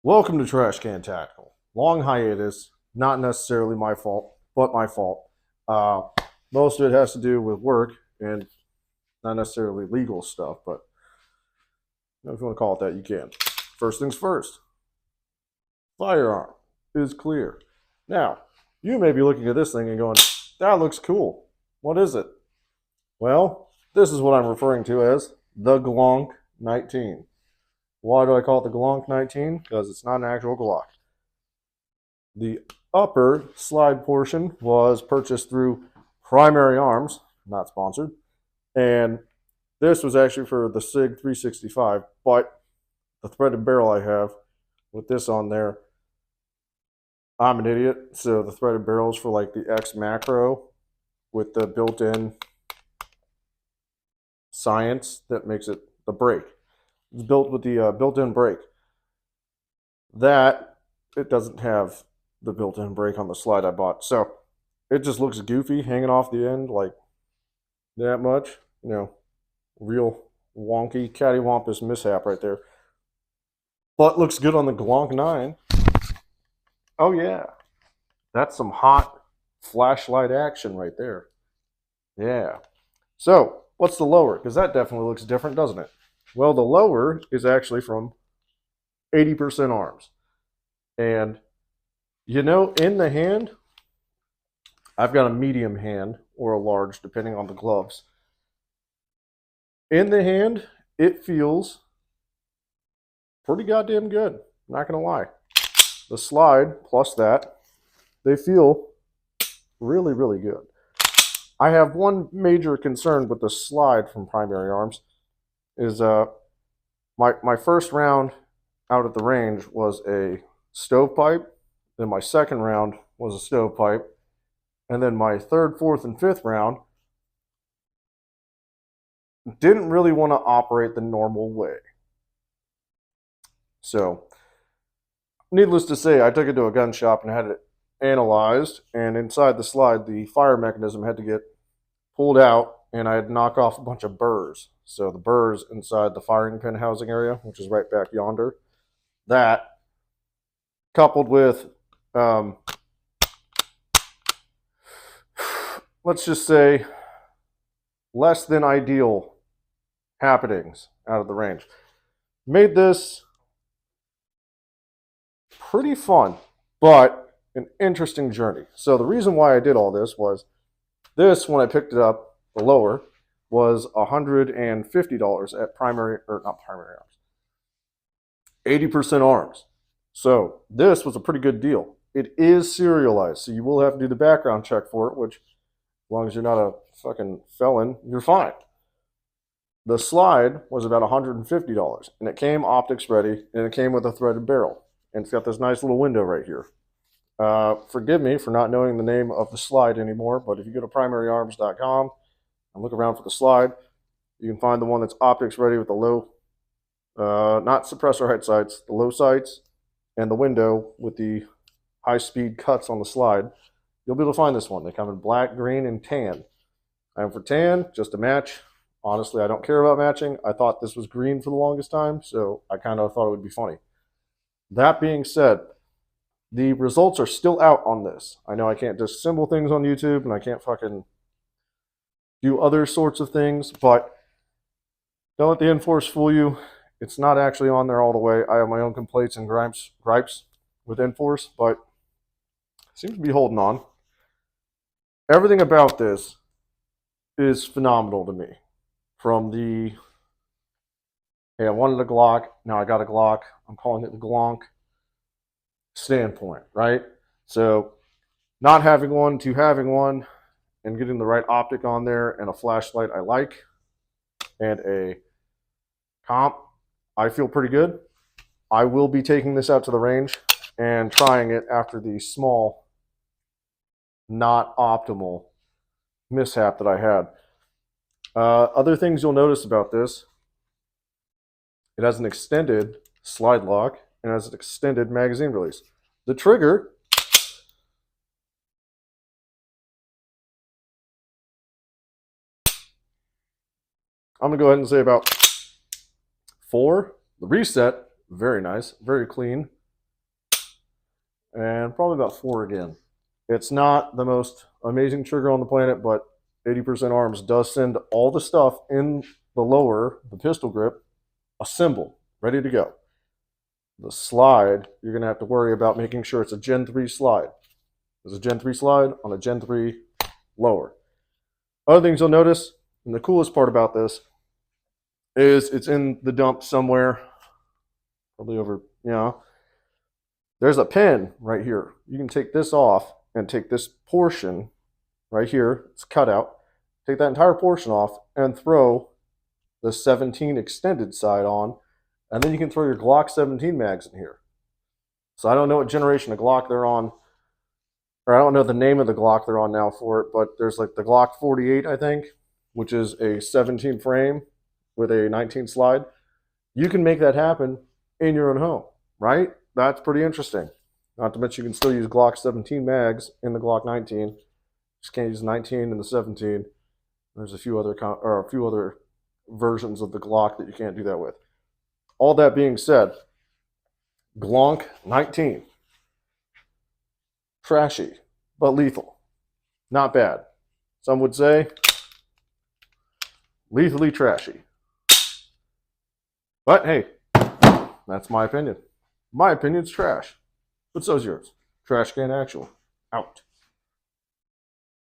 Welcome to Trash Can Tactical. Long hiatus, not necessarily my fault, but my fault. Uh, Most of it has to do with work and not necessarily legal stuff, but if you want to call it that, you can. First things first, firearm is clear. Now, you may be looking at this thing and going, that looks cool. What is it? Well, this is what I'm referring to as the Glonk 19. Why do I call it the Glonk 19? Because it's not an actual Glock. The upper slide portion was purchased through Primary Arms, not sponsored, and this was actually for the SIG 365, but the threaded barrel I have with this on there, I'm an idiot, so the threaded barrel is for like the X macro with the built-in science that makes it the brake. It's built with the built-in brake. That, it doesn't have the built-in brake on the slide I bought. So it just looks goofy hanging off the end like that much. Real wonky, cattywampus mishap right there. But looks good on the Glonk 9. Oh yeah, that's some hot flashlight action right there. Yeah. So what's the lower? Because that definitely looks different, doesn't it? Well, the lower is actually from 80% arms. And in the hand, I've got a medium hand or a large, depending on the gloves. In the hand, it feels pretty goddamn good. Not going to lie. The slide plus that, they feel really, really good. I have one major concern with the slide from Primary Arms is my first round out at the range was a stovepipe. Then my second round was a stovepipe. And then my third, fourth, and fifth round didn't really want to operate the normal way. So, needless to say, I took it to a gun shop and had it analyzed. And inside the slide, the fire mechanism had to get pulled out, and I had to knock off a bunch of burrs. So the burrs inside the firing pin housing area, which is right back yonder, that coupled with let's just say less than ideal happenings out of the range made this pretty fun, but an interesting journey. So the reason why I did all this was this, when I picked it up, the lower, was $150 at not primary arms, 80% arms. So this was a pretty good deal. It is serialized, so you will have to do the background check for it, which, as long as you're not a fucking felon, you're fine. The slide was about $150, and it came optics ready, and it came with a threaded barrel, and it's got this nice little window right here. Forgive me for not knowing the name of the slide anymore, but if you go to primaryarms.com and look around for the slide, you can find the one that's optics ready with the low, not suppressor height sights, the low sights, and the window with the high-speed cuts on the slide. You'll be able to find this one. They come in black, green, and tan. And for tan, just a match. Honestly, I don't care about matching. I thought this was green for the longest time, so I kind of thought it would be funny. That being said, the results are still out on this. I know I can't disassemble things on YouTube, and I can't fucking do other sorts of things, but don't let the Enforce fool you. It's not actually on there all the way. I have my own complaints and gripes with Enforce, but it seems to be holding on. Everything about this is phenomenal to me. From the, hey, I wanted a Glock, now I got a Glock, I'm calling it the Glonk standpoint, right? So not having one to having one and getting the right optic on there and a flashlight I like and a comp, I feel pretty good. I will be taking this out to the range and trying it after the small, not optimal mishap that I had. Other things you'll notice about this, it has an extended slide lock and has an extended magazine release. The trigger, I'm going to go ahead and say about 4. The reset, very nice, very clean. and probably about 4 again. It's not the most amazing trigger on the planet, but 80% Arms does send all the stuff in the lower, the pistol grip, assembled, ready to go. The slide, you're going to have to worry about making sure it's a Gen 3 slide. There's a Gen 3 slide on a Gen 3 lower. Other things you'll notice, and the coolest part about this, is it's in the dump somewhere, probably over, there's a pin right here. You can take this off and take this portion right here, it's cut out, take that entire portion off and throw the 17 extended side on, and then you can throw your Glock 17 mags in here. So I don't know what generation of Glock they're on, or I don't know the name of the Glock they're on now for it, but there's like the Glock 48, I think, which is a 17 frame with a 19 slide. You can make that happen in your own home, right? That's pretty interesting. Not to mention you can still use Glock 17 mags in the Glock 19. Just can't use 19 in the 17. There's a few other versions of the Glock that you can't do that with. All that being said, Glonk 19. Trashy, but lethal. Not bad. Some would say lethally trashy. But hey, that's my opinion. My opinion's trash. But so's yours. Trash can actual. Out.